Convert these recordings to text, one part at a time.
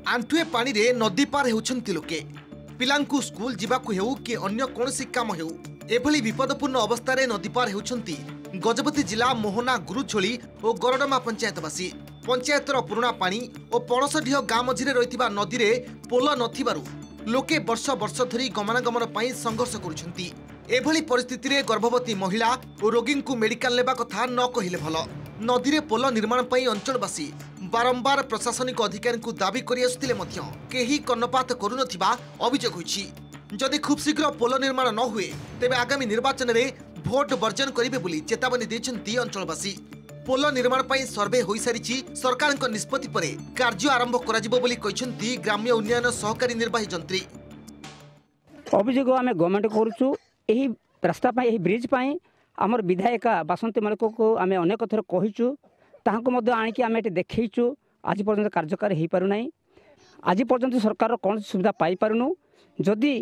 आंठुए पानी रे नदी पार होउछंती लोके पिलांकु स्कूल जिबाकु हेउ कि अन्य कोनोसी काम हेउ एभली विपदपूर्ण अवस्था रे नदी पार होउछंती गजपति जिला मोहना गुरुछोली और गरडमा पंचायतवासी पंचायतर पुराना पानी और पणसडीह गाँ मझिरे रहिथिबा नदी रे पोल नथिबारु लोके वर्ष वर्ष धरी गमनागमन पई संघर्ष करुछंती। एभली परिस्थिति रे गर्भवती महिला और रोगी को मेडिकल लेबा कथा न कहिले भल। नदी रे पोल निर्माण पई अंचलवासी बारंबार प्रशासनिक अधिकारी को दाबी करि आसुतिले मध्य केही कर्णपात करू नथिबा अभियोग होइछि। जदि खूब शीघ्र पोल निर्माण न हुए तेबे आगामी निर्वाचन रे भोट वर्जन करिवे बोली चेतावनी दैछन्ती अंचलवासी। पोल निर्माण पई सर्वे होई सारिछि। सरकारक निष्पत्ति परे कार्य आरंभ कराजिबो बोली कहिसन्ती ग्राम्य उन्नयन सहकारी निर्वाही जंत्री। अभियोग आमे गवर्नमेंट करूछु एही रास्ता पई एही ब्रिज पई हमर विधायिका बासंती मालिक को आमे अनेक थर कहिछु ताहाको मध्ये आनिकि आमे एटी देखैछु आज पर्यंत कार्यकारी हेई पारु नै। आज पर्यंत सरकार कोन सुविधा पाई पारुनु। जदि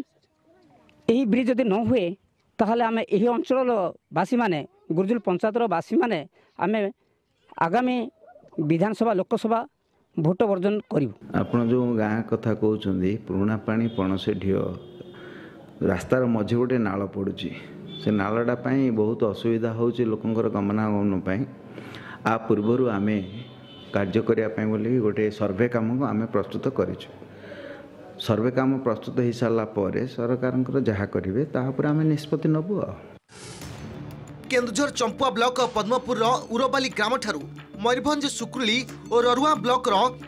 एही ब्रिज जदि न हुए ताहले आमे एही अंचल वासी माने गुरुजुल पंचायतर वासी माने आमे आगामी विधानसभा लोकसभा भोट वर्जन करिवु। आपण जो गाँ कथा कहउछन्दी पुराना पानी पणसडीह रास्तार मझे गोटे नाल पड़ुची से नालटा पाई बहुत असुविधा होउची लोकंकर गमनागमन पाई। आ पूर्वरु आमे कार्य करिया पाई बोली गोटे सर्वे काम को आमे प्रस्तुत करिछु। सर्वे काम प्रस्तुत हो सारा पर सरकार जहाँ करेंगे तापर आम निष्पत्ति नबु। केन्दुझर चंपुआ ब्लॉक पद्मपुर उरबाली ग्राम ठारू मयूरभंज सुक्रुली और ररुआ ब्लॉक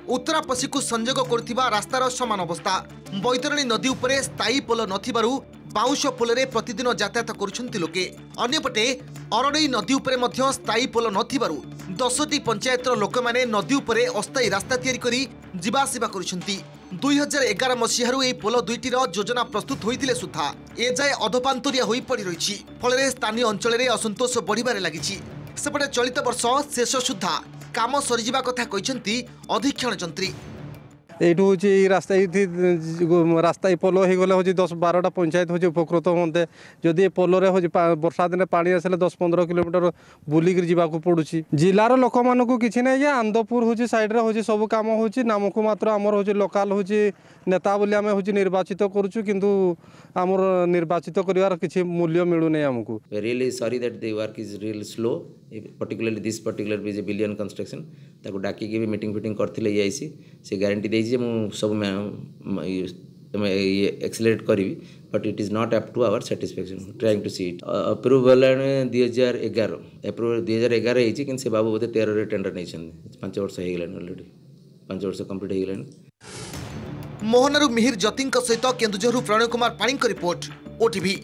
उत्तरापसी को संजोग करुथिबा रास्तार समान अवस्था। बैतरणी नदी उपरे स्थायी पोल नथिबारु बाउंश पोलरे प्रतिदिन यातायात करुछन्ति लोके। अन्यपटे अरडई नदी उपरे मध्य स्थायी पोल नथिबारु 10टी पंचायतर लोक माने नदी उपरे अस्थायी रास्ता तैयारी करी जीवा आसिबा करुछन्ति। 2011 मसीहारू एही पोल दुईटीर योजना प्रस्तुत होइतिले सुद्धा एजाए अधपान्तरिया होई पड़ी रहिछि। फलरे स्थानीय अंचल रे असंतोष बढ़िबारे लागिछि। सेपटे चलित वर्ष शेष सुद्धा काम सरीजिबा कथा कहिसन्ति अधीक्षण जंत्री। এইটু হচ্ছে এই রাস্তায় পোল হয়ে গেলে হচ্ছে 10-12টা পঞ্চায়েত হচ্ছে উপকৃত হতে। যদি পোলরে হচ্ছে বর্ষা দিনে পানি আসলে 10-15 কিলোমিটার বুলিকি যাওয়া পড়ুছি। জেলার লোক মানুষ কিছু নাই যে আন্দপুর হচ্ছে সাইড্রে হচ্ছে সবু কাম হচ্ছে নামক মাত্র আমার হচ্ছে লোকাল হচ্ছে নেতা বলে আমি হচ্ছে নির্বাচিত করছু কিন্তু আমার নির্বাচিত করিবার কিছু মূল্য মিলু নাই আমকু। Really sorry that the work is real slow, particularly this particular is a billion construction ताको डाकी के भी मीटिंग फिटिंग करथिले आईसी से गारंटी दे जे मु सब एक्सेलरेट करी but it is not up to our satisfaction trying to see it approval 2011 approval 2011 होइछि किन से बाबू बोते 13 रे टेंडर नै छन 5 वर्ष हे गेलन ऑलरेडी 5 वर्ष कंप्लीट हे गेलन। मोहनरू मिहिर जतिंक सहित केन्दुझरु प्रणय कुमार पाणीक रिपोर्ट ओटीवी।